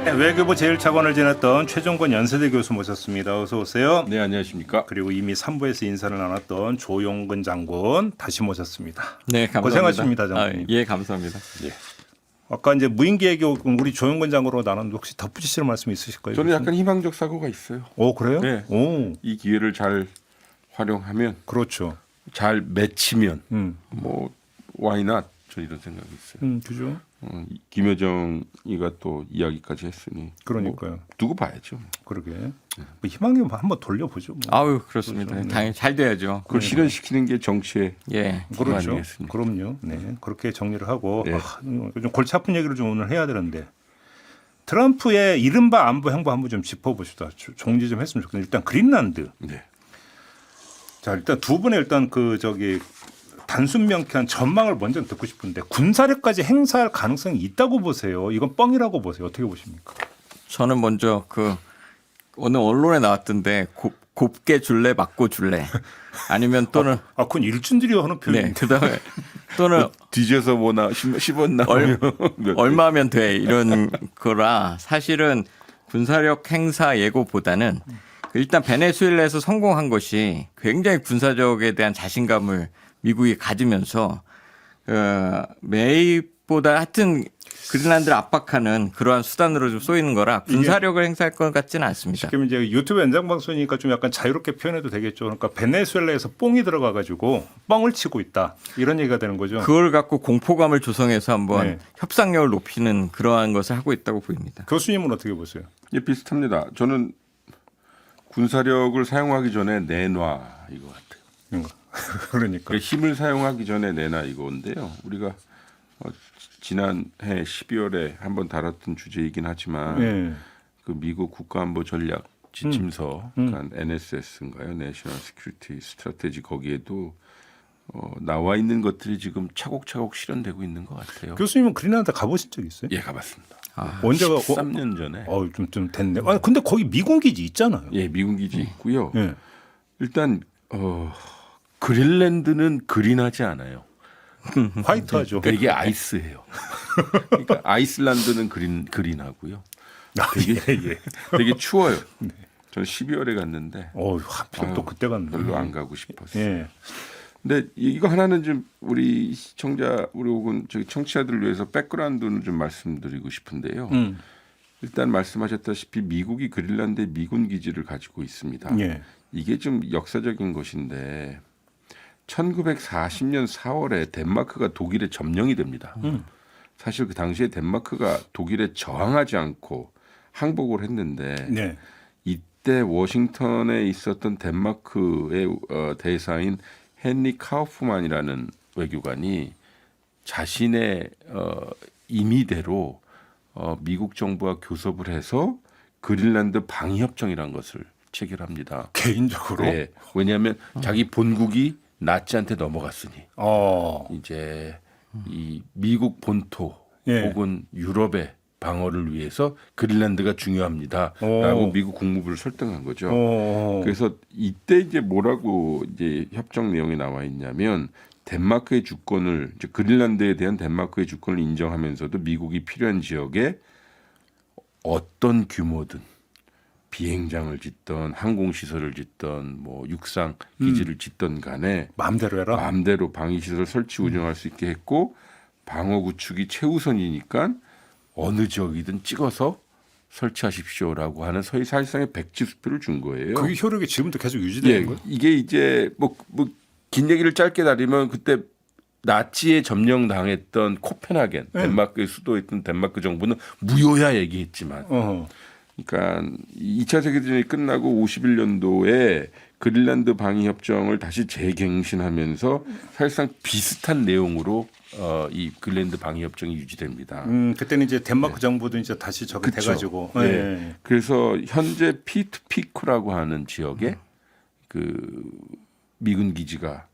네, 외교부 제1차관을 지냈던 최종권 연세대 교수 모셨습니다. 어서 오세요. 네, 안녕하십니까. 그리고 이미 3부에서 인사를 나눴던 조용근 장군 다시 모셨습니다. 네, 감사합니다. 고생하십니다, 장군님. 예, 감사합니다. 예. 아까 이제 무인기획 우리 조용근 장군으로 나눴는데 혹시 덧붙이실 말씀 있으실까요? 저는 약간 희망적 사고가 있어요. 오, 그래요? 네. 오, 이 기회를 잘 활용하면, 그렇죠. 잘 맺히면 음, why not? 저 이런 생각이 있어요. 그죠. 김여정이가 또 이야기까지 했으니 그러니까요. 뭐 두고 봐야죠. 그러게. 뭐 희망이 한번 돌려보죠. 뭐. 아유, 그렇습니다. 당연히 잘 돼야죠. 그걸 실현시키는 게 정치의 예. 기본 그렇죠. 아니겠습니까? 그럼요. 네, 그렇게 정리를 하고 네. 좀 골치 아픈 얘기를 좀 오늘 해야 되는데 트럼프의 이른바 안보 행보 한번 좀 짚어보시다. 정리 좀 했으면 좋겠는데 일단 그린란드. 네. 자, 일단 두 분의 일단 단순 명쾌한 전망을 먼저 듣고 싶은데 군사력까지 행사할 가능성이 있다고 보세요. 이건 뻥이라고 보세요. 어떻게 보십니까? 저는 먼저 오늘 언론에 나왔던데 곱게 줄래 맞고 줄래 아니면 또는 그건 일준들이 하는 네, 표현인데. 그다음에 또는 뒤져서 뭐나 10원 나오면 얼마면 돼 이런 거라 사실은 군사력 행사 예고보다는 일단 베네수엘라에서 성공한 것이 굉장히 군사적에 대한 자신감을 미국이 가지면서 매입보다 하여튼 그린란드를 압박하는 그러한 수단으로 좀 쏘이는 거라 군사력을 행사할 것 같지는 않습니다. 지금 이제 유튜브 연장 방송이니까 좀 약간 자유롭게 표현해도 되겠죠. 그러니까 베네수엘라에서 뽕이 들어가 가지고 뻥을 치고 있다. 이런 얘기가 되는 거죠. 그걸 갖고 공포감을 조성해서 한번 네. 협상력을 높이는 그러한 것을 하고 있다고 보입니다. 교수님은 어떻게 보세요? 예, 비슷합니다. 저는 군사력을 사용하기 전에 내놔 이거 같아요. 그러니까. 힘을 사용하기 전에 내놔 이건데요. 우리가 지난해 12월에 한번 다뤘던 주제이긴 하지만 네. 그 미국 국가안보 전략 지침서, 그러니까 NSS인가요? National Security Strategy 거기에도 나와 있는 것들이 지금 차곡차곡 실현되고 있는 것 같아요. 교수님은 그린란드 가보신 적 있어요? 예, 가봤습니다. 언제가? 13년 전에. 좀 됐네. 근데 거기 미군 기지 있잖아요. 예, 미군 기지 있고요. 예. 일단 그린란드는 그린하지 않아요. 화이트하죠. 되게 아이스해요. 그러니까 아이슬란드는 그린하고요. 되게 추워요. 저는 12월에 갔는데 하필 또 그때 갔네. 별로 안 가고 싶었어요. 예. 근데 이거 하나는 좀 우리 시청자 우리 혹은 저기 청취자들을 위해서 백그라운드는 좀 말씀드리고 싶은데요. 일단 말씀하셨다시피 미국이 그린란드에 미군 기지를 가지고 있습니다. 예. 이게 좀 역사적인 것인데 1940년 4월에 덴마크가 독일에 점령이 됩니다. 사실 그 당시에 덴마크가 독일에 저항하지 않고 항복을 했는데 네. 이때 워싱턴에 있었던 덴마크의 대사인 헨리 카우프만이라는 외교관이 자신의 임의대로 미국 정부와 교섭을 해서 그린란드 방위협정이라는 것을 체결합니다. 개인적으로. 네, 왜냐하면 자기 본국이 나치한테 넘어갔으니 이제 이 미국 본토 예. 혹은 유럽의 방어를 위해서 그린란드가 중요합니다라고 미국 국무부를 설득한 거죠. 그래서 이때 이제 뭐라고 이제 협정 내용이 나와 있냐면 덴마크의 주권을 이제 그린란드에 대한 덴마크의 주권을 인정하면서도 미국이 필요한 지역에 어떤 규모든 비행장을 짓던 항공시설을 짓던 뭐 육상 기지를 짓던 간에 마음대로 해라. 마음대로 방위시설 설치 운영할 수 있게 했고 방어 구축이 최우선이니까 어느 지역이든 찍어서 설치하십시오라고 하는 사실상의 백지수표를 준 거예요. 그게 효력이 지금도 계속 유지되는 거예요? 이게 이제 긴 얘기를 짧게 다리면 그때 나치에 점령당했던 코펜하겐 덴마크의 수도였던 덴마크 정부는 무효야 얘기했지만 그러니까 2차 세계대전이 끝나고 51년도에 그린란드 방위협정을 다시 재갱신하면서 사실상 비슷한 내용으로 이 그린란드 방위협정이 유지됩니다. 그때는 이제 덴마크 정부도 이제 다시 저게 돼가지고. 네. 그래서 현재 피트피크라고 하는 지역에 그 미군 기지가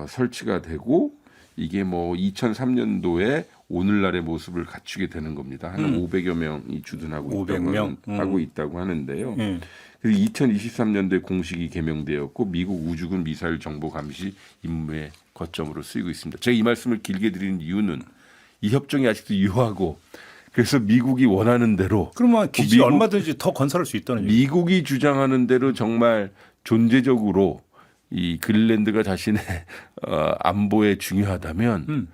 설치가 되고 이게 뭐 2003년도에 오늘날의 모습을 갖추게 되는 겁니다. 한 500여 명이 주둔하고 500명? 하고 있다고 하는데요. 그래서 2023년도에 공식이 개명되었고 미국 우주군 미사일 정보 감시 임무의 거점으로 쓰이고 있습니다. 제가 이 말씀을 길게 드리는 이유는 이 협정이 아직도 유효하고 그래서 미국이 원하는 대로 그러면 기지 미국- 얼마든지 더 건설할 수 있다는 얘기. 미국이 주장하는 대로 정말 존재적으로 이 그린란드가 자신의 안보에 중요하다면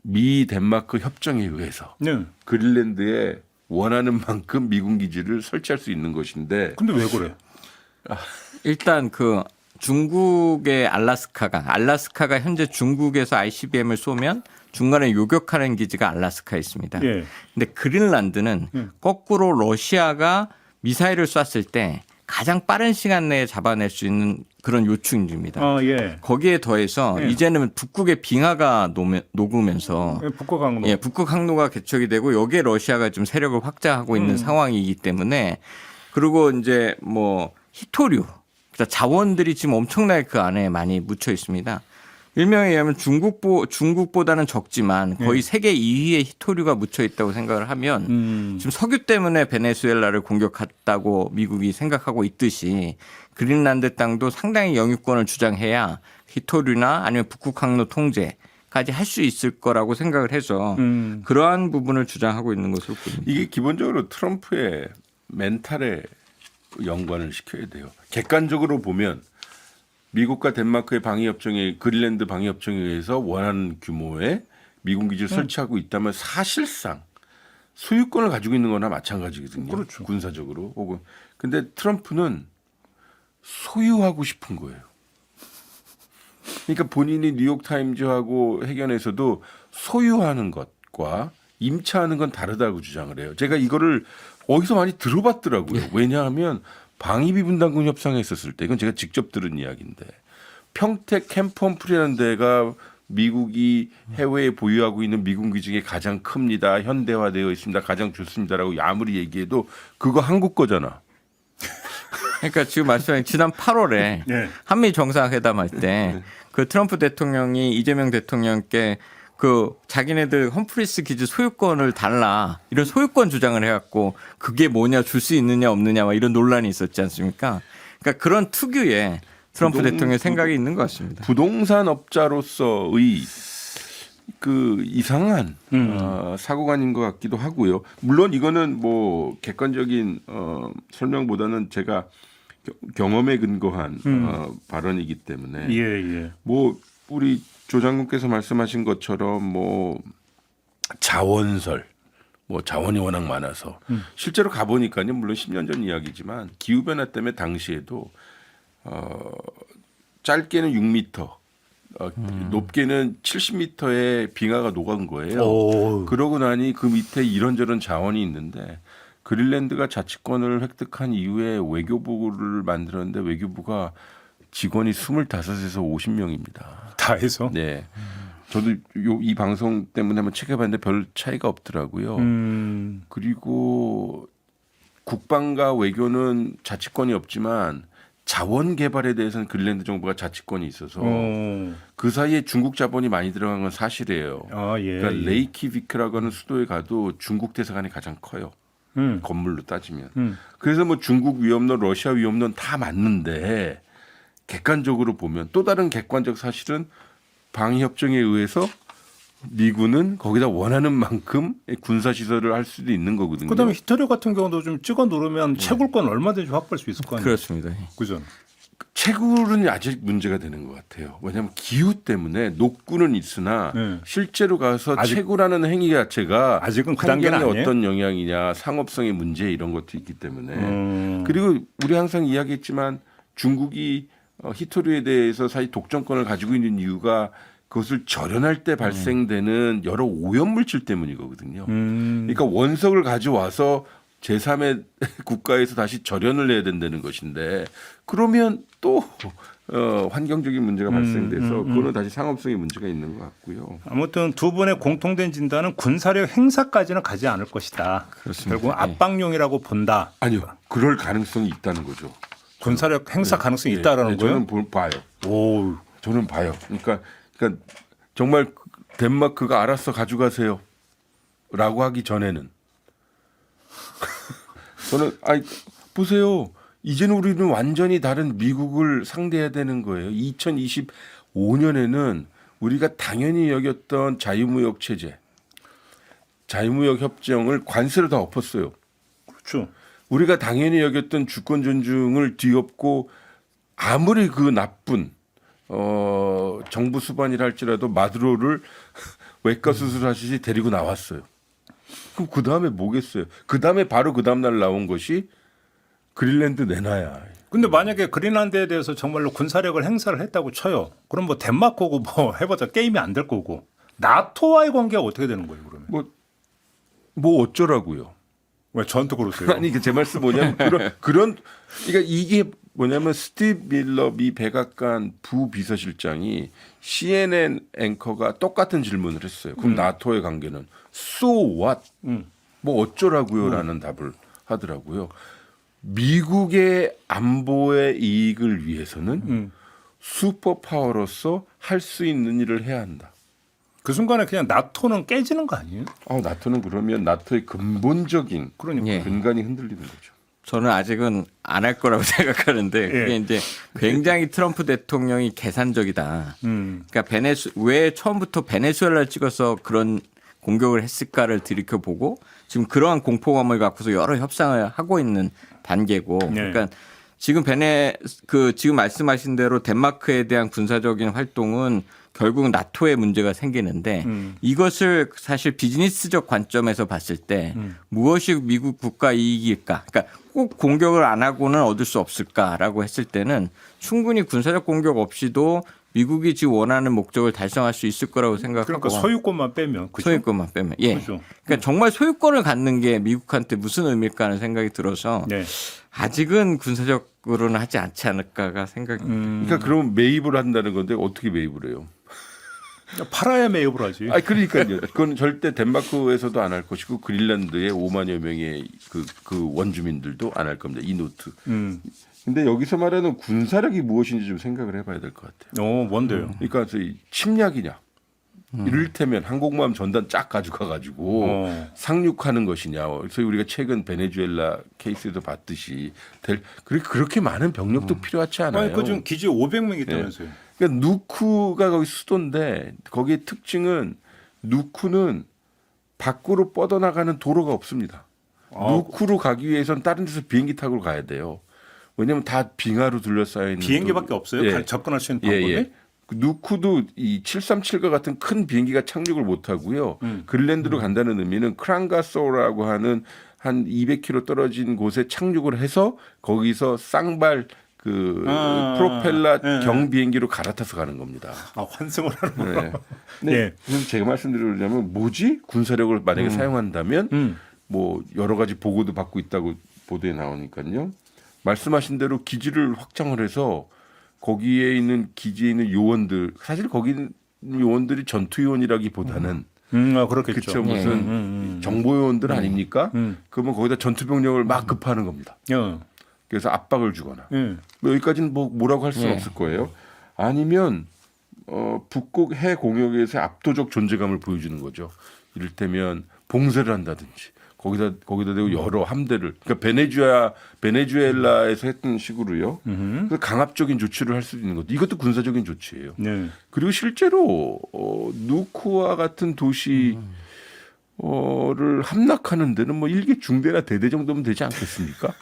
미 덴마크 협정에 의해서 네. 그린란드에 원하는 만큼 미군 기지를 설치할 수 있는 것인데 근데 왜 그래? 일단 그 중국의 알라스카가 현재 중국에서 ICBM을 쏘면 중간에 요격하는 기지가 알라스카에 있습니다. 예. 근데 그린란드는 거꾸로 러시아가 미사일을 쐈을 때 가장 빠른 시간 내에 잡아낼 수 있는 그런 요충지입니다. 예. 거기에 더해서 예. 이제는 북극의 빙하가 녹으면서 북극 항로. 예, 북극 항로가 개척이 되고 여기에 러시아가 좀 세력을 확장하고 있는 상황이기 때문에 그리고 이제 뭐 히토류 그러니까 자원들이 지금 엄청나게 그 안에 많이 묻혀 있습니다. 일명에 의하면 중국보다는 적지만 거의 세계 2위의 히토류가 묻혀 있다고 생각을 하면 지금 석유 때문에 베네수엘라를 공격했다고 미국이 생각하고 있듯이 그린란드 땅도 상당히 영유권을 주장해야 히토류나 아니면 북극 항로 통제까지 할 수 있을 거라고 생각을 해서 그러한 부분을 주장하고 있는 것으로 보입니다. 이게 기본적으로 트럼프의 멘탈에 연관을 시켜야 돼요. 객관적으로 보면 미국과 덴마크의 방위협정에 그린란드 방위협정에 의해서 원하는 규모의 미군 기지를 설치하고 있다면 사실상 소유권을 가지고 있는 거나 마찬가지거든요. 그렇죠. 군사적으로 혹은 근데 트럼프는 소유하고 싶은 거예요. 그러니까 본인이 뉴욕타임즈하고 해견에서도 소유하는 것과 임차하는 건 다르다고 주장을 해요. 제가 이거를 어디서 많이 들어봤더라고요. 왜냐하면 방위비 분담금 협상에 있었을 때 이건 제가 직접 들은 이야기인데 평택 캠프홈프리라는 데가 미국이 해외에 보유하고 있는 미군 기지 중에 가장 큽니다. 현대화되어 있습니다. 가장 좋습니다라고 아무리 얘기해도 그거 한국 거잖아. 그러니까 지금 말씀하신 지난 8월에 예. 한미 정상회담 할 때 그 트럼프 대통령이 이재명 대통령께 그 자기네들 험프리스 기지 소유권을 달라 이런 소유권 주장을 해갖고 그게 뭐냐 줄 수 있느냐 없느냐 막 이런 논란이 있었지 않습니까? 그러니까 그런 특유의 트럼프 대통령의 생각이 있는 것 같습니다. 부동산 업자로서의 그 이상한 사고관인 것 같기도 하고요. 물론 이거는 뭐 객관적인 설명보다는 제가 경험에 근거한 발언이기 때문에 예. 뭐 우리 조 장군께서 말씀하신 것처럼 뭐 자원설 뭐 자원이 워낙 많아서 실제로 가보니까요. 물론 10년 전 이야기지만 기후변화 때문에 당시에도 짧게는 6m 높게는 70m의 빙하가 녹은 거예요. 오. 그러고 나니 그 밑에 이런저런 자원이 있는데 그린란드가 자치권을 획득한 이후에 외교부를 만들었는데 외교부가 직원이 25에서 50명입니다. 다 해서. 네. 저도 이 방송 때문에 한번 체크해봤는데 별 차이가 없더라고요. 그리고 국방과 외교는 자치권이 없지만 자원 개발에 대해서는 그린란드 정부가 자치권이 있어서 그 사이에 중국 자본이 많이 들어간 건 사실이에요. 아, 예. 그러니까 레이키비크라고 하는 수도에 가도 중국 대사관이 가장 커요. 건물로 따지면. 그래서 뭐 중국 위험론, 러시아 위험론 다 맞는데 객관적으로 보면 또 다른 객관적 사실은 방위협정에 의해서 미군은 거기다 원하는 만큼 군사시설을 할 수도 있는 거거든요. 그다음에 히토류 같은 경우도 좀 찍어 누르면 채굴권 얼마든지 확보할 수 있을 거 아니에요. 그렇습니다. 그죠? 채굴은 아직 문제가 되는 것 같아요. 왜냐하면 기후 때문에 녹구는 있으나 네. 실제로 가서 아직- 채굴하는 행위 자체가 아직은 그 단계는 환경에 아니에요? 어떤 영향이냐 상업성의 문제 이런 것도 있기 때문에 그리고 우리 항상 이야기했지만 중국이 히토류에 대해서 사실 독점권을 가지고 있는 이유가 그것을 절연할 때 발생되는 여러 오염물질 때문이거든요. 그러니까 원석을 가져와서 제3의 국가에서 다시 절연을 해야 된다는 것인데 그러면 또 환경적인 문제가 발생돼서 그거는 다시 상업성의 문제가 있는 것 같고요. 아무튼 두 분의 공통된 진단은 군사력 행사까지는 가지 않을 것이다. 그렇습니다. 결국 압박용이라고 본다. 아니요, 그럴 가능성이 있다는 거죠. 군사력 행사 가능성이 있다라는 거예요? 저는 봐요. 오, 저는 봐요. 그러니까 정말 덴마크가 알아서 가져가세요라고 하기 전에는 저는 보세요. 이제는 우리는 완전히 다른 미국을 상대해야 되는 거예요. 2025년에는 우리가 당연히 여겼던 자유무역 체제, 자유무역 협정을 관세로 다 엎었어요. 그렇죠. 우리가 당연히 여겼던 주권 존중을 뒤엎고 아무리 그 나쁜 정부 수반이라 할지라도 마두로를 외과 수술하시지 데리고 나왔어요. 그럼 그 다음에 뭐겠어요? 그 다음에 바로 그 다음 날 나온 것이 그린란드 내놔야. 근데 만약에 그린란드에 대해서 정말로 군사력을 행사를 했다고 쳐요. 그럼 뭐 덴마크하고 뭐 해봤자 게임이 안 될 거고 나토와의 관계가 어떻게 되는 거예요, 그러면? 뭐 어쩌라고요? 왜 저한테 그러세요? 아니 제 말씀 뭐냐면 그러니까 이게 뭐냐면 스티브 밀러 미 백악관 부비서실장이 CNN 앵커가 똑같은 질문을 했어요. 그럼 나토의 관계는 so what? 뭐 어쩌라고요라는 답을 하더라고요. 미국의 안보의 이익을 위해서는 슈퍼파워로서 할 수 있는 일을 해야 한다. 그 순간에 그냥 나토는 깨지는 거 아니에요? 나토는 그러면 나토의 근본적인 그러니까. 예. 근간이 흔들리는 거죠. 저는 아직은 안 할 거라고 생각하는데 그게 예. 이제 굉장히 트럼프 대통령이 계산적이다. 그러니까 왜 처음부터 베네수엘라를 찍어서 그런 공격을 했을까를 들이켜보고 지금 그러한 공포감을 갖고서 여러 협상을 하고 있는 단계고 네. 그러니까 지금 지금 말씀하신 대로 덴마크에 대한 군사적인 활동은 결국 나토의 문제가 생기는데 이것을 사실 비즈니스적 관점에서 봤을 때 무엇이 미국 국가 이익일까? 그러니까 꼭 공격을 안 하고는 얻을 수 없을까라고 했을 때는 충분히 군사적 공격 없이도 미국이 지금 원하는 목적을 달성할 수 있을 거라고 생각하고 그러니까 소유권만 빼면. 그죠? 소유권만 빼면 예. 그죠. 그러니까 정말 소유권을 갖는 게 미국한테 무슨 의미일까 하는 생각이 들어서 네. 아직은 군사적으로는 하지 않지 않을까가 생각이 그러니까 그러면 매입을 한다는 건데 어떻게 매입을 해요? 팔아야 매입을 하지. 그러니까요. 그건 절대 덴마크에서도 안 할 것이고 그린란드의 5만여 명의 그 원주민들도 안 할 겁니다. 이 노트. 근데 여기서 말하는 군사력이 무엇인지 좀 생각을 해봐야 될 것 같아요. 뭔데요? 그러니까 저희 침략이냐? 이를테면 항공모함 전단 쫙 가져가 가지고 상륙하는 것이냐? 그래서 우리가 최근 베네수엘라 케이스에도 봤듯이 그렇게 많은 병력도 필요하지 않아요. 아니, 그중 기지 500명 있다면서요. 그러니까 누쿠가 거기 수도인데 거기의 특징은 누쿠는 밖으로 뻗어나가는 도로가 없습니다. 누쿠로 가기 위해서는 다른 데서 비행기 타고 가야 돼요. 왜냐하면 다 빙하로 둘러싸여 있는 비행기밖에 없어요? 예. 접근할 수 있는 방법이? 누쿠도 이 737과 같은 큰 비행기가 착륙을 못 하고요. 그린란드로 간다는 의미는 크랑가소라고 하는 한 200km 떨어진 곳에 착륙을 해서 거기서 쌍발 프로펠러 경비행기로 갈아타서 가는 겁니다. 환승을 하는 거. 네. 네. 그래서 제가 말씀드리려면 뭐지? 군사력을 만약에 사용한다면 뭐 여러 가지 보고도 받고 있다고 보도에 나오니까요. 말씀하신 대로 기지를 확장을 해서 거기에 있는 기지에 있는 요원들 사실 거기 있는 요원들이 전투 요원이라기보다는 그렇겠죠. 그쵸, 무슨 정보 요원들 아닙니까? 그러면 거기다 전투 병력을 막 급파하는 겁니다. 그래서 압박을 주거나 뭐 여기까지는 뭐라고 할 수는 없을 거예요. 아니면 북극 해 공역에서 압도적 존재감을 보여주는 거죠. 이를테면 봉쇄를 한다든지 거기다 대고 여러 함대를 그러니까 베네수엘라에서 했던 식으로요. 그래서 강압적인 조치를 할 수 있는 것. 이것도 군사적인 조치예요. 네. 그리고 실제로 누쿠와 같은 도시 를 함락하는 데는 뭐 일개 중대나 대대 정도면 되지 않겠습니까?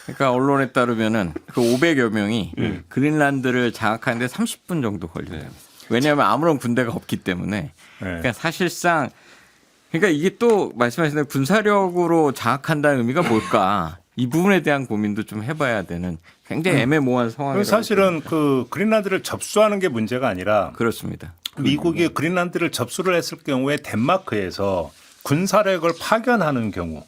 그러니까 언론에 따르면은 그 500여 명이 그린란드를 장악하는데 30분 정도 걸린다. 왜냐하면 아무런 군대가 없기 때문에. 그러니까 사실상 그러니까 이게 또 말씀하신 대로 군사력으로 장악한다는 의미가 뭘까? 이 부분에 대한 고민도 좀 해봐야 되는 굉장히 애매모호한 상황이라고. 사실은 그 그린란드를 접수하는 게 문제가 아니라 그렇습니다. 미국이 그린란드를 접수를 했을 경우에 덴마크에서 군사력을 파견하는 경우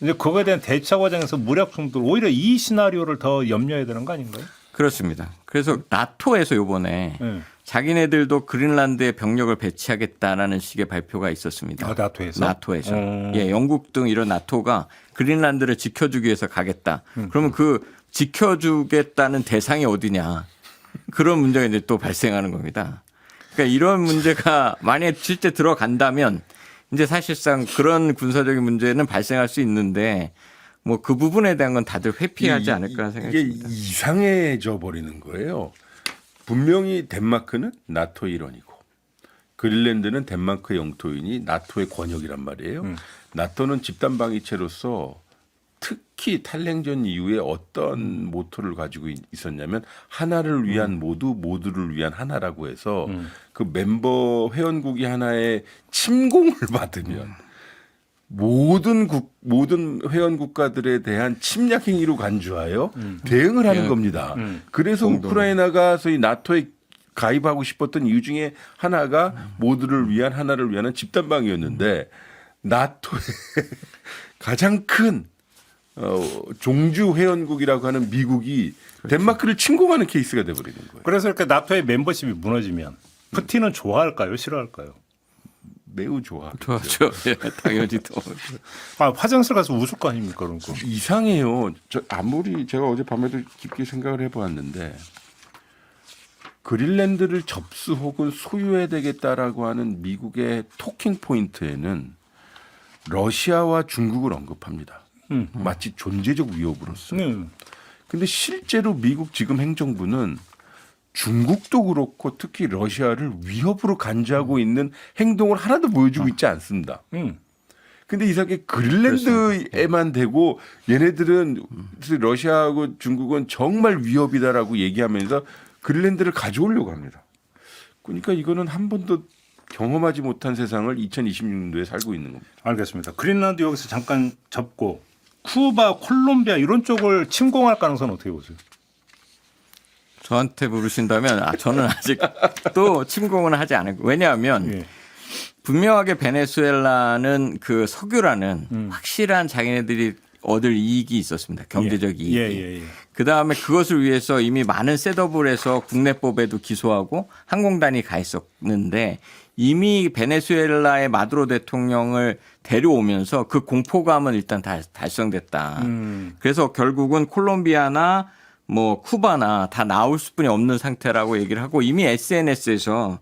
이제 그거에 대한 대처 과정에서 무력 충돌 오히려 이 시나리오를 더 염려해야 되는 거 아닌가요? 그렇습니다. 그래서 나토에서 이번에 자기네들도 그린란드에 병력을 배치하겠다라는 식의 발표가 있었습니다. 나토에서? 나토에서. 예, 영국 등 이런 나토가 그린란드를 지켜주기 위해서 가겠다. 그러면 그 지켜주겠다는 대상이 어디냐. 그런 문제가 이제 또 발생하는 겁니다. 그러니까 이런 문제가 만약에 실제 들어간다면 이제 사실상 그런 군사적인 문제는 발생할 수 있는데 뭐 그 부분에 대한 건 다들 회피하지 않을까 생각합니다. 이게 이상해져 버리는 거예요. 분명히 덴마크는 나토 일원이고 그린란드는 덴마크의 영토이니 나토의 권역이란 말이에요. 나토는 집단 방위체로서 특히 탈냉전 이후에 어떤 모토를 가지고 있었냐면 하나를 위한 모두를 위한 하나라고 해서 그 멤버 회원국이 하나의 침공을 받으면 모든 회원 국가들에 대한 침략 행위로 간주하여 대응을 하는 겁니다. 그래서 우크라이나가 소위 나토에 가입하고 싶었던 이유 중에 하나가 모두를 위한 하나를 위한 집단 방위였는데 나토의 가장 큰 종주 회원국이라고 하는 미국이 덴마크를 침공하는 케이스가 돼버리는 거예요. 그래서 이렇게 나토의 멤버십이 무너지면 푸틴은 좋아할까요? 싫어할까요? 매우 좋아. 좋아죠. 예, 당연히 또. 화장실 가서 웃을 거 아닙니까? 그런 거. 이상해요. 아무리 제가 어제 밤에도 깊게 생각을 해보았는데 그린란드를 접수 혹은 소유해야 되겠다라고 하는 미국의 토킹 포인트에는 러시아와 중국을 언급합니다. 마치 존재적 위협으로서. 근데 실제로 미국 지금 행정부는 중국도 그렇고 특히 러시아를 위협으로 간주하고 있는 행동을 하나도 보여주고 있지 않습니다. 근데 이상하게 그린란드에만 대고 얘네들은 러시아하고 중국은 정말 위협이다라고 얘기하면서 그린란드를 가져오려고 합니다. 그러니까 이거는 한 번도 경험하지 못한 세상을 2026년도에 살고 있는 겁니다. 알겠습니다. 그린란드 여기서 잠깐 접고 쿠바, 콜롬비아 이런 쪽을 침공할 가능성은 어떻게 보세요? 저한테 물으신다면 저는 아직도 침공은 하지 않을 거예요. 왜냐하면 예. 분명하게 베네수엘라는 그 석유라는 확실한 자기네들이 얻을 이익이 있었습니다. 경제적 이익이. 예. 그다음에 그것을 위해서 이미 많은 셋업을 해서 국내법에도 기소하고 항공단이 가 있었는데 이미 베네수엘라의 마두로 대통령을 데려오면서 그 공포감은 일단 달성됐다. 그래서 결국은 콜롬비아나 뭐 쿠바나 다 나올 수뿐이 없는 상태라고 얘기를 하고 이미 SNS에서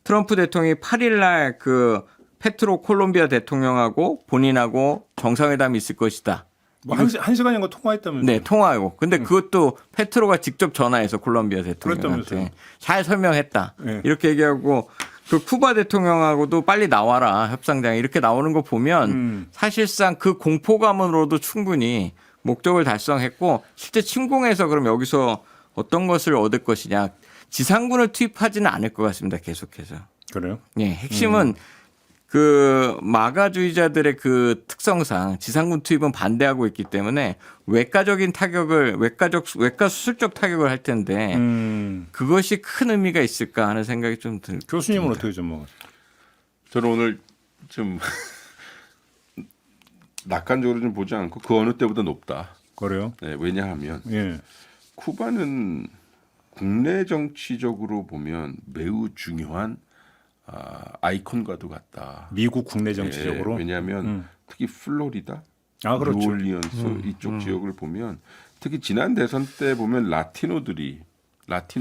트럼프 대통령이 8일 날 그 페트로 콜롬비아 대통령하고 본인하고 정상회담이 있을 것이다. 뭐 한 시간인가 통화했다면서요? 네, 통화하고. 근데 그것도 페트로가 직접 전화해서 콜롬비아 대통령한테 그랬다면서요? 잘 설명했다. 네. 이렇게 얘기하고 그 쿠바 대통령하고도 빨리 나와라 협상장에 이렇게 나오는 거 보면 사실상 그 공포감으로도 충분히 목적을 달성했고 실제 침공해서 그럼 여기서 어떤 것을 얻을 것이냐. 지상군을 투입하지는 않을 것 같습니다. 계속해서. 그래요? 예, 핵심은 그 마가주의자들의 그 특성상 지상군 투입은 반대하고 있기 때문에 외과적인 타격을 외과 수술적 타격을 할 텐데 그것이 큰 의미가 있을까 하는 생각이 좀 듭니다. 교수님은 어떻게 전망하세요? 저는 오늘 좀 낙관적으로 좀 보지 않고 그 어느 때보다 높다. 그래요? 네, 왜냐하면 예. 쿠바는 국내 정치적으로 보면 매우 중요한 아이콘과도 같다. 미국 국내 정치적으로. 예, 왜냐하면 특히 플로리다, 그렇죠. 뉴올리언스 이쪽 지역을 보면 특히 지난 대선 때 보면 라티노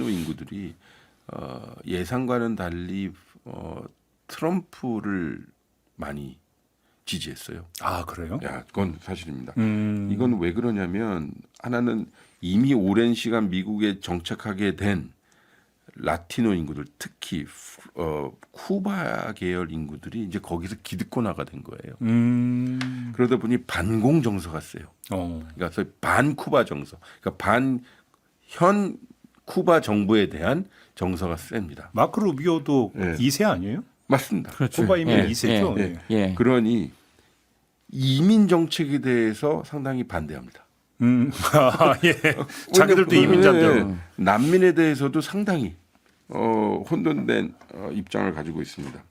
인구들이 예상과는 달리 트럼프를 많이 지지했어요. 그래요? 야, 그건 사실입니다. 이건 왜 그러냐면 하나는 이미 오랜 시간 미국에 정착하게 된 라티노 인구들, 특히 쿠바 계열 인구들이 이제 거기서 기득권화가 된 거예요. 그러다 보니 반공 정서가 세요. 그러니까 소위 반쿠바 정서, 그러니까 반현 쿠바 정부에 대한 정서가 셉니다. 마크 루비오도 예. 2세 아니에요? 맞습니다. 그렇죠. 쿠바이면 예, 2세죠. 예, 예. 그러니 이민 정책에 대해서 상당히 반대합니다. 예. 자기들도 이민자인데. 네. 난민에 대해서도 상당히 혼돈된 입장을 가지고 있습니다.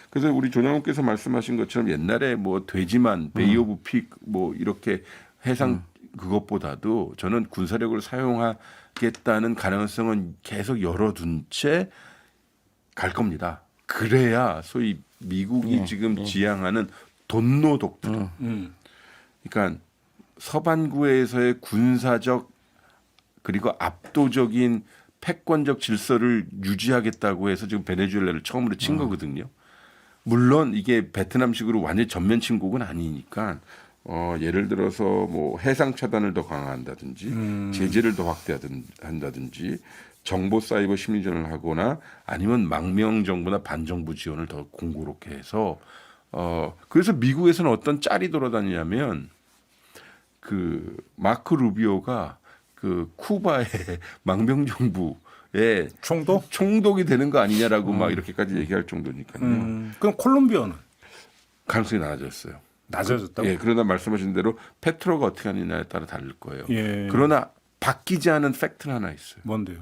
그래서 우리 조장훈께서 말씀하신 것처럼 옛날에 뭐 돼지만 베이 오브 픽 뭐 이렇게 해상 그것보다도 저는 군사력을 사용하겠다는 가능성은 계속 열어둔 채 갈 겁니다. 그래야 소위 미국이 지금 지향하는 돈노 독트린. 그러니까 서반구에서의 군사적 그리고 압도적인 패권적 질서를 유지하겠다고 해서 지금 베네수엘라를 처음으로 친 거거든요. 물론 이게 베트남식으로 완전 전면 침공은 아니니까 예를 들어서 뭐 해상 차단을 더 강화한다든지 제재를 더 확대한다든지 정보 사이버 심리전을 하거나 아니면 망명 정부나 반정부 지원을 더 공고롭게 해서 그래서 미국에서는 어떤 짤이 돌아다니냐면 그 마크 루비오가 그 쿠바의 망명 정부에 총독이 되는 거 아니냐라고 막 이렇게까지 얘기할 정도니까요. 그럼 콜롬비아는 가능성이 낮아졌어요. 낮아졌다고? 예, 그러나 말씀하신 대로 페트로가 어떻게 하느냐에 따라 다를 거예요. 예. 그러나 바뀌지 않은 팩트는 하나 있어요. 뭔데요?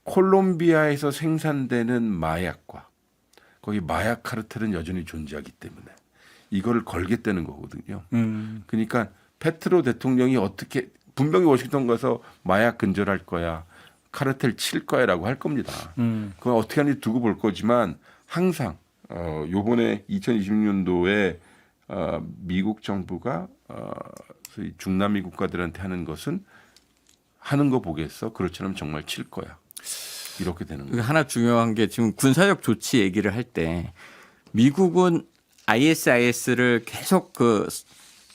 콜롬비아에서 생산되는 마약과 거기 마약 카르텔은 여전히 존재하기 때문에 이거를 걸겠다는 거거든요. 그러니까 페트로 대통령이 어떻게 분명히 워싱턴 가서 마약 근절할 거야, 카르텔 칠 거야라고 할 겁니다. 그건 어떻게 하는지 두고 볼 거지만 항상 요번에 2020년도에 미국 정부가 소위 중남미 국가들한테 하는 것은 하는 거 보겠어. 그렇지 않으면 정말 칠 거야. 이렇게 되는 거예요. 하나 중요한 게 지금 군사적 조치 얘기를 할 때 미국은 ISIS를 계속 그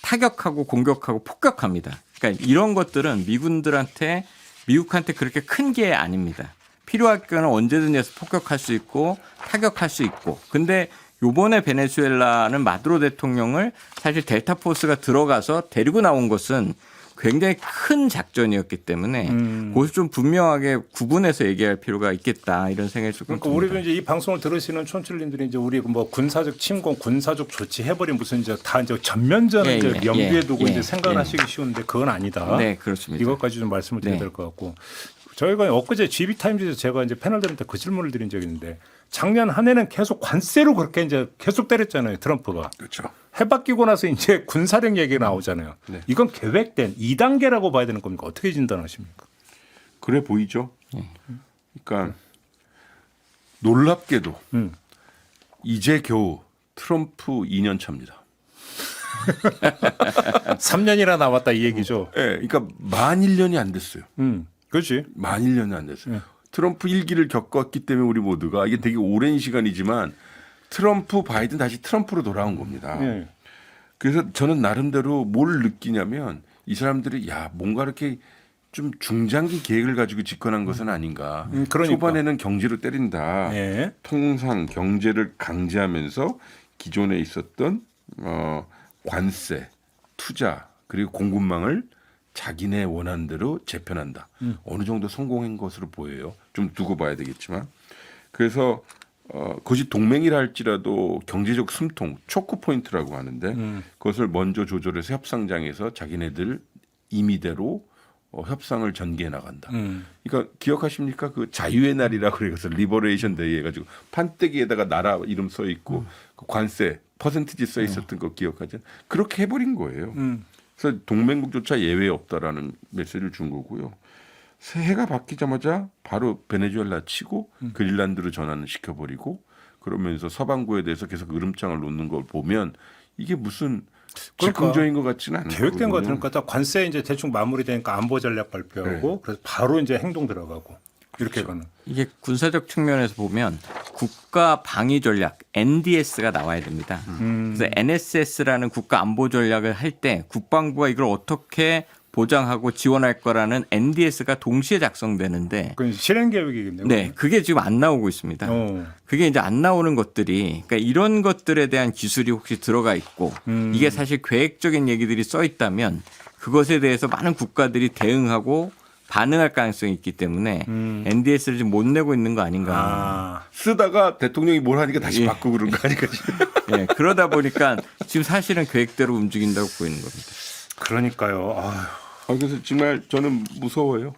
타격하고 공격하고 폭격합니다. 그러니까 이런 것들은 미국한테 그렇게 큰 게 아닙니다. 필요할 경우는 언제든지 해서 폭격할 수 있고 타격할 수 있고. 근데 요번에 베네수엘라는 마두로 대통령을 사실 델타 포스가 들어가서 데리고 나온 것은 굉장히 큰 작전이었기 때문에 그것을 좀 분명하게 구분해서 얘기할 필요가 있겠다 이런 생각이 조금 그러니까 듭니다. 우리도 이제 이 방송을 들으시는 촌철님들이 이제 우리 뭐 군사적 침공, 군사적 조치 해버린 무슨 이제 다 이제 전면전을 예, 이제 예, 염두에 두고 예, 이제 생각을 예. 하시기 쉬운데 그건 아니다. 네, 그렇습니다. 이것까지 좀 말씀을 드려야 네. 될 것 같고 저희가 엊그제 GB타임즈에서 제가 이제 패널 들을 때 그 질문을 드린 적이 있는데 작년 한 해는 계속 관세로 그렇게 이제 계속 때렸잖아요. 트럼프가. 그렇죠. 해 바뀌고 나서 이제 군사력 얘기가 나오잖아요. 네. 이건 계획된 2단계라고 봐야 되는 겁니까? 어떻게 진단하십니까? 그래 보이죠. 그러니까 놀랍게도 이제 겨우 트럼프 2년 차입니다. 3년이나 남았다 이 얘기죠. 예, 그러니까 만 1년이 안 됐어요. 그렇지. 만 1년이 안 됐어요. 네. 트럼프 1기를 겪었기 때문에 우리 모두가 이게 되게 오랜 시간이지만 트럼프 바이든 다시 트럼프로 돌아온 겁니다. 예. 그래서 저는 나름대로 뭘 느끼냐면 이 사람들이 야 뭔가 이렇게 좀 중장기 계획을 가지고 집권한 것은 아닌가. 그러니까. 초반에는 경제로 때린다. 예. 통상 경제를 강제하면서 기존에 있었던 관세, 투자 그리고 공급망을 자기네 원하는 대로 재편한다. 어느 정도 성공한 것으로 보여요. 좀 두고 봐야 되겠지만. 그래서 그것이 동맹이라 할지라도 경제적 숨통, 초크 포인트라고 하는데 그것을 먼저 조절해서 협상장에서 자기네들 임의대로 협상을 전개해 나간다. 그러니까 기억하십니까? 그 자유의 날이라고 그래서 리버레이션 데이 해가지고 판때기에다가 나라 이름 써 있고 그 관세 퍼센티지 써 있었던 거 기억하죠? 그렇게 해버린 거예요. 그래서 동맹국조차 예외 없다라는 메시지를 준 거고요. 새해가 바뀌자마자 바로 베네수엘라 치고 그린란드로 전환을 시켜버리고 그러면서 서방구에 대해서 계속 으름장을 놓는 걸 보면 이게 무슨 즉흥적인 것 같지는 않아요. 계획된 거 같으니까 딱 관세 이제 대충 마무리되니까 안보 전략 발표하고 네. 그래서 바로 이제 행동 들어가고 이렇게 가는. 이게 군사적 측면에서 보면 국가 방위 전략 NDS가 나와야 됩니다. 그래서 NSS라는 국가 안보 전략을 할 때 국방부가 이걸 어떻게 보장하고 지원할 거라는 NDS가 동시에 작성되는데 그건 실행 계획이겠네요. 네, 그게 지금 안 나오고 있습니다. 그게 이제 안 나오는 것들이 그러니까 이런 것들에 대한 기술이 혹시 들어가 있고 이게 사실 계획적인 얘기들이 써 있다면 그것에 대해서 많은 국가들이 대응하고 반응할 가능성이 있기 때문에 NDS를 지금 못 내고 있는 거 아닌가. 쓰다가 대통령이 뭘 하니까 다시 예. 바꾸고 그런 거 아닐까 싶어요. 네, 그러다 보니까 지금 사실은 계획대로 움직인다고 보이는 겁니다. 그러니까요. 그래서 정말 저는 무서워요.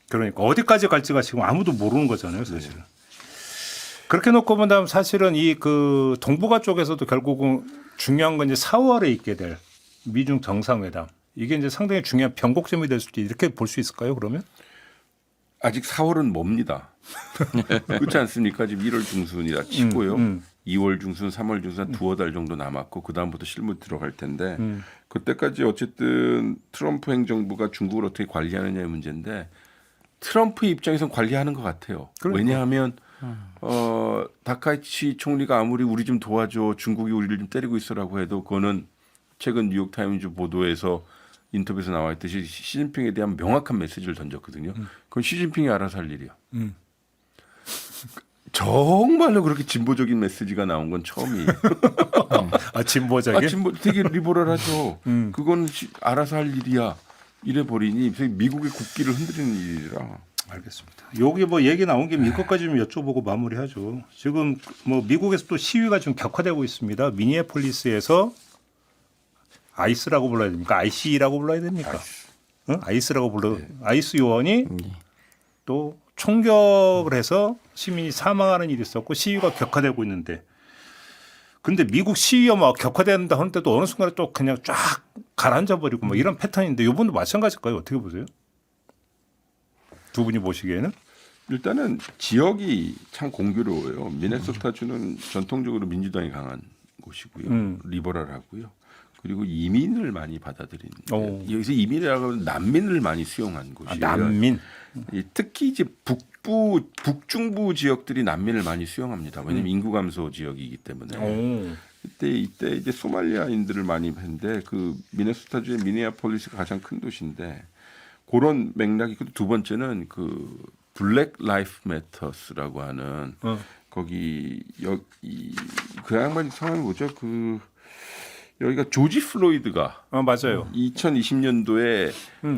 그러니까 어디까지 갈지가 지금 아무도 모르는 거잖아요, 사실은. 그렇게 놓고 본다면 사실은 이 그 동북아 쪽에서도 결국은 중요한 건 이제 4월에 있게 될 미중 정상회담. 이게 이제 상당히 중요한 변곡점이 될 수도 이렇게 볼 수 있을까요? 그러면? 아직 4월은 뭡니다. 그렇지 않습니까? 지금 1월 중순이라 치고요. 2월 중순, 3월 중순 한 두어 달 정도 남았고 그 다음부터 실무 들어갈 텐데 그때까지 어쨌든 트럼프 행정부가 중국을 어떻게 관리하느냐의 문제인데 트럼프 입장에서는 관리하는 것 같아요. 그러니까. 왜냐하면 다카이치 총리가 아무리 우리 좀 도와줘 중국이 우리를 좀 때리고 있어라고 해도 그거는 최근 뉴욕 타임즈 보도에서 인터뷰에서 나와 있듯이 시진핑에 대한 명확한 메시지를 던졌거든요. 그건 시진핑이 알아서 할 일이야. 정말로 그렇게 진보적인 메시지가 나온 건 처음이에요. 아 진보적인? 진보 되게 리버럴하죠. 그건 알아서 할 일이야. 이래 버리니 미국의 국기를 흔드리는 일이라. 알겠습니다. 여기 뭐 얘기 나온 김에 이것까지 좀 여쭤보고 마무리하죠. 지금 뭐 미국에서 또 시위가 좀 격화되고 있습니다. 미니애폴리스에서 아이스라고 불러야 됩니까? IC라고 불러야 됩니까? 응? 아이스라고 불러. 아이스 요원이 또 총격을 해서 시민이 사망하는 일이 있었고 시위가 격화되고 있는데, 근데 미국 시위가 막 격화된다 하는데도 어느 순간에 또 그냥 쫙 가라앉아 버리고 뭐 이런 패턴인데 이번도 마찬가지일까요? 어떻게 보세요? 두 분이 보시기에는? 일단은 지역이 참 공교로워요. 미네소타주는 전통적으로 민주당이 강한 곳이고요. 리버럴하고요. 그리고 이민을 많이 받아들인. 여기서 이민이라고 하면 난민을 많이 수용한 곳이에요. 난민. 특히 이제 북중부 지역들이 난민을 많이 수용합니다. 왜냐하면 인구 감소 지역이기 때문에. 이때 이제 소말리아인들을 많이 했는데 그 미네소타주의 미니애폴리스가 가장 큰 도시인데 그런 맥락이 있고 두 번째는 그 블랙 라이프 매터스라고 하는 거기 그 양반 성함이 뭐죠? 그 여기가 조지 플로이드가 맞아요. 2020년도에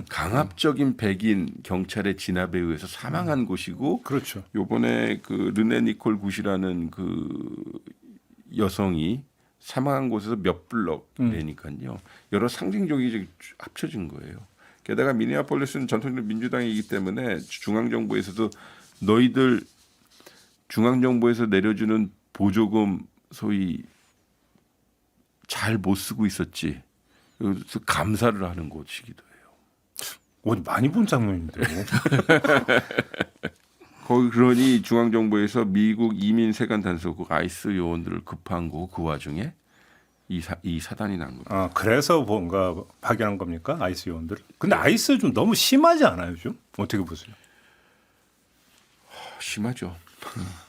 강압적인 백인 경찰의 진압에 의해서 사망한 곳이고, 그렇죠. 요번에 그 르네 니콜 굿이라는 그 여성이 사망한 곳에서 몇 블럭 내니까요. 여러 상징적이 합쳐진 거예요. 게다가 미니애폴리스는 전통적으로 민주당이기 때문에 중앙정부에서도 너희들 중앙정부에서 내려주는 보조금 소위 잘 못 쓰고 있었지. 그래서 감사를 하는 곳이기도 해요. 어디 많이 본 장면인데요. 거기 그러니 중앙정부에서 미국 이민 세관 단속국 아이스 요원들을 급한 거고 그 와중에 이 사단이 난 겁니다. 아, 그래서 뭔가 파견한 겁니까? 아이스 요원들. 근데 아이스 좀 너무 심하지 않아요, 좀? 어떻게 보세요? 심하죠.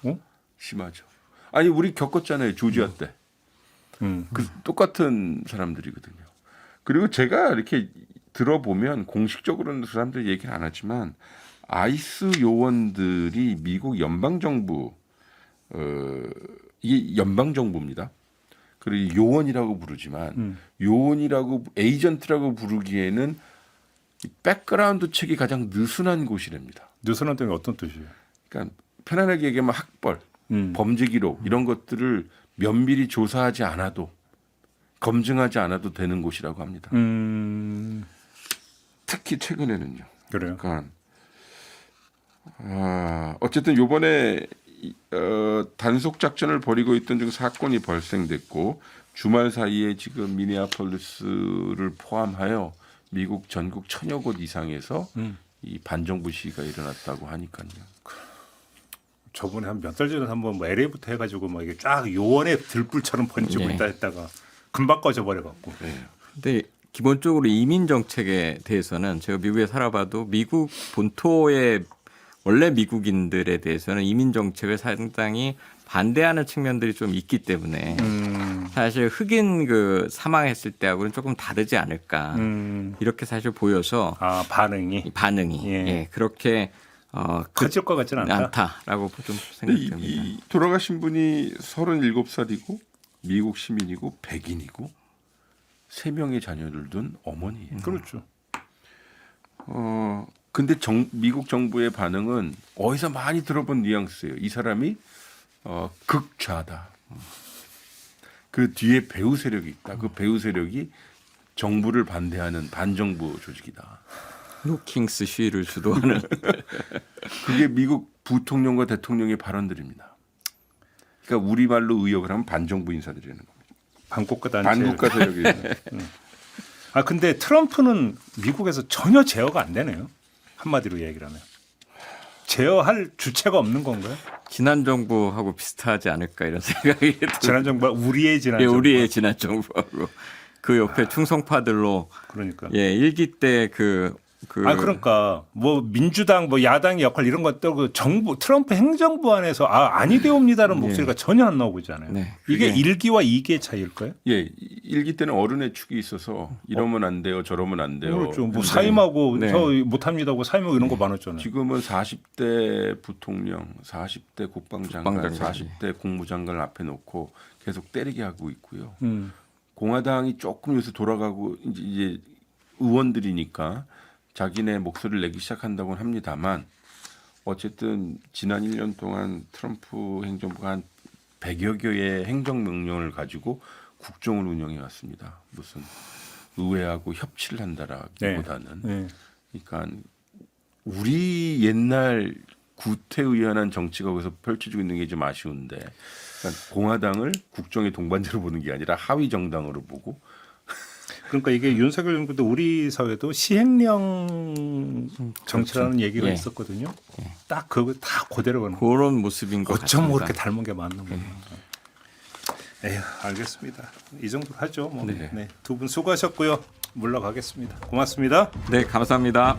어? 심하죠. 아니 우리 겪었잖아요. 조지아 때. 그 똑같은 사람들이거든요. 그리고 제가 이렇게 들어보면 공식적으로는 그 사람들 얘기는 안 하지만 아이스 요원들이 미국 연방 정부 이게 연방 정부입니다. 그리고 요원이라고 부르지만 요원이라고 에이전트라고 부르기에는 백그라운드 책이 가장 느슨한 곳이랍니다. 느슨한 점이 어떤 뜻이에요? 그러니까 편안하게 얘기하면 학벌, 범죄 기록 이런 것들을 면밀히 조사하지 않아도 검증하지 않아도 되는 곳이라고 합니다. 특히 최근에는요. 그래요. 그러니까 어쨌든 이번에 단속 작전을 벌이고 있던 중 사건이 발생됐고 주말 사이에 지금 미니애폴리스를 포함하여 미국 전국 1000여 곳 이상에서 이 반정부 시위가 일어났다고 하니까요. 저번에 한 몇 달 전에 한번 뭐 LA부터 해가지고 뭐 이게 쫙 요원의 들불처럼 번지고 있다 했다가 금방 꺼져버려갖고. 근데 기본적으로 이민 정책에 대해서는 제가 미국에 살아봐도 미국 본토의 원래 미국인들에 대해서는 이민 정책을 상당히 반대하는 측면들이 좀 있기 때문에 사실 흑인 그 사망했을 때하고는 조금 다르지 않을까 이렇게 사실 보여서 반응이 예, 그렇게 커질 것 같지는 않다라고 좀 생각됩니다. 이 돌아가신 분이 37살이고 미국 시민이고 백인이고 3명의 자녀를 둔 어머니예요. 그렇죠. 근데 미국 정부의 반응은 어디서 많이 들어본 뉘앙스예요. 이 사람이 극좌다. 그 뒤에 배후 세력이 있다. 그 배후 세력이 정부를 반대하는 반정부 조직이다. 노킹스 시위를 주도하는 그게 미국 부통령과 대통령의 발언들입니다. 그러니까 우리말로 의역을 하면 반정부 인사들이라는 겁니다. 반국가 단체. 반국가 세력이. 근데 트럼프는 미국에서 전혀 제어가 안 되네요. 한마디로 얘기를 하면. 제어할 주체가 없는 건가요? 지난 정부하고 비슷하지 않을까 이런 생각이 들어요. 지난 정부, 우리의 지난 정부. 우리의 지난 정부하고 그 옆에 충성파들로 그러니까. 예, 일기 때 그 그러니까 뭐 민주당 뭐 야당의 역할 이런 것들 그 정부 트럼프 행정부 안에서 아니 되옵니다라는 목소리가 전혀 안 나오고 있잖아요. 네. 이게 그게- 1기와 2기의 차이일까요? 예, 일기 때는 어른의 축이 있어서 이러면 안 돼요, 저러면 안 돼요. 그렇죠. 뭐 근데 사임하고 네. 저 못합니다고 사임하고 이런 거 많았잖아요. 지금은 40대 부통령, 40대 국방장관, 국방장관이. 40대 국무장관을 앞에 놓고 계속 때리게 하고 있고요. 음. 공화당이 조금 요새 돌아가고 이제 의원들이니까 자기네 목소리를 내기 시작한다고는 합니다만 어쨌든 지난 1년 동안 트럼프 행정부가 한 100여 개의 행정명령을 가지고 국정을 운영해 왔습니다. 무슨 의회하고 협치를 한다라기보다는 네. 그러니까 우리 옛날 구태의연한 정치가 거기서 펼쳐지고 있는 게 좀 아쉬운데 그러니까 공화당을 국정의 동반자로 보는 게 아니라 하위 정당으로 보고 그러니까 이게 윤석열 정부도 우리 사회도 시행령 정치라는 얘기가 예. 있었거든요. 딱 그거 다 그대로 가는 거. 그런 모습인 것 어쩜 같습니다. 그렇게 닮은 게 맞는 거예요. 에휴, 알겠습니다. 이 정도 하죠. 뭐. 네. 네. 두 분 수고하셨고요. 물러가겠습니다. 고맙습니다. 네, 감사합니다.